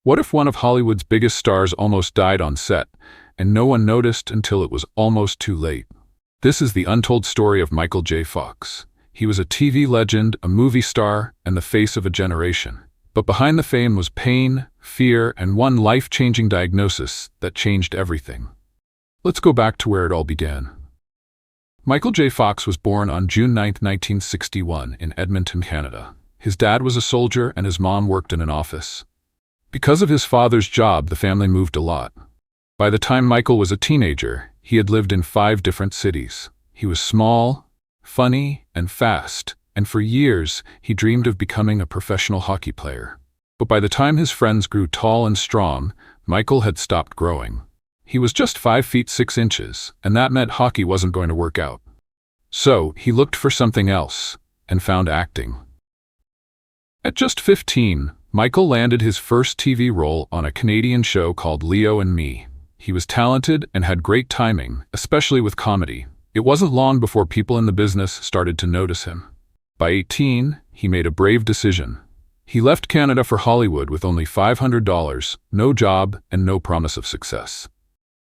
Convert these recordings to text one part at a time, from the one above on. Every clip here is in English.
What if one of Hollywood's biggest stars almost died on set, and no one noticed until it was almost too late? This is the untold story of Michael J. Fox. He was a TV legend, a movie star, and the face of a generation. But behind the fame was pain, fear, and one life-changing diagnosis that changed everything. Let's go back to where it all began. Michael J. Fox was born on June 9, 1961, in Edmonton, Canada. His dad was a soldier and his mom worked in an office. Because of his father's job, the family moved a lot. By the time Michael was a teenager, he had lived in 5 different cities. He was small, funny, and fast, and for years he dreamed of becoming a professional hockey player. But by the time his friends grew tall and strong, Michael had stopped growing. He was just 5 feet 6 inches, and that meant hockey wasn't going to work out. So he looked for something else, and found acting. At just 15, Michael landed his first TV role on a Canadian show called Leo and Me. He was talented and had great timing, especially with comedy. It wasn't long before people in the business started to notice him. By 18, he made a brave decision. He left Canada for Hollywood with only $500, no job, and no promise of success.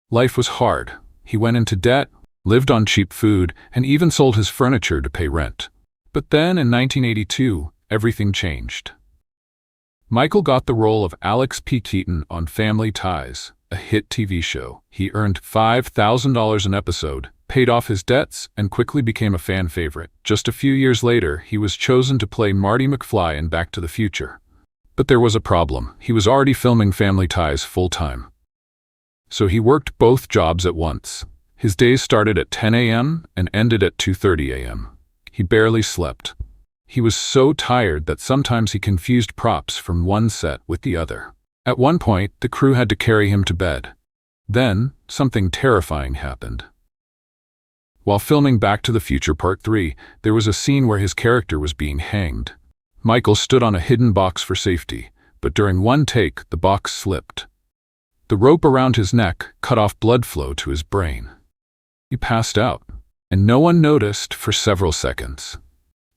Life was hard. He went into debt, lived on cheap food, and even sold his furniture to pay rent. But then, in 1982, everything changed. Michael got the role of Alex P. Keaton on Family Ties, a hit TV show. He earned $5,000 an episode, paid off his debts, and quickly became a fan favorite. Just a few years later, he was chosen to play Marty McFly in Back to the Future. But there was a problem. He was already filming Family Ties full-time. So he worked both jobs at once. His days started at 10 a.m. and ended at 2:30 a.m. He barely slept. He was so tired that sometimes he confused props from one set with the other. At one point, the crew had to carry him to bed. Then, something terrifying happened. While filming Back to the Future Part 3, there was a scene where his character was being hanged. Michael stood on a hidden box for safety, but during one take, the box slipped. The rope around his neck cut off blood flow to his brain. He passed out, and no one noticed for several seconds.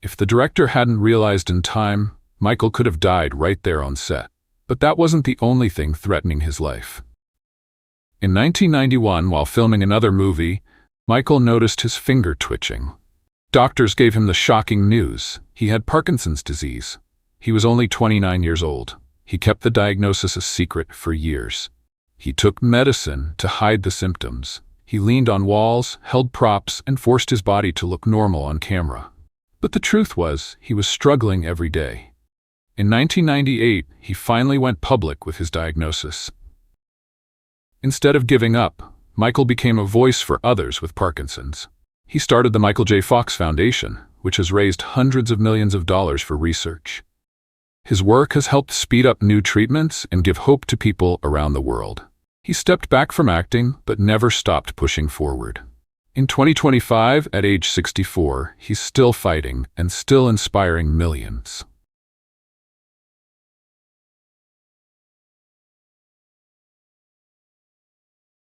If the director hadn't realized in time, Michael could have died right there on set. But that wasn't the only thing threatening his life. In 1991, while filming another movie, Michael noticed his finger twitching. Doctors gave him the shocking news. He had Parkinson's disease. He was only 29 years old. He kept the diagnosis a secret for years. He took medicine to hide the symptoms. He leaned on walls, held props, and forced his body to look normal on camera. But the truth was, he was struggling every day. In 1998, he finally went public with his diagnosis. Instead of giving up, Michael became a voice for others with Parkinson's. He started the Michael J. Fox Foundation, which has raised hundreds of millions of dollars for research. His work has helped speed up new treatments and give hope to people around the world. He stepped back from acting, but never stopped pushing forward. In 2025, at age 64, he's still fighting and still inspiring millions.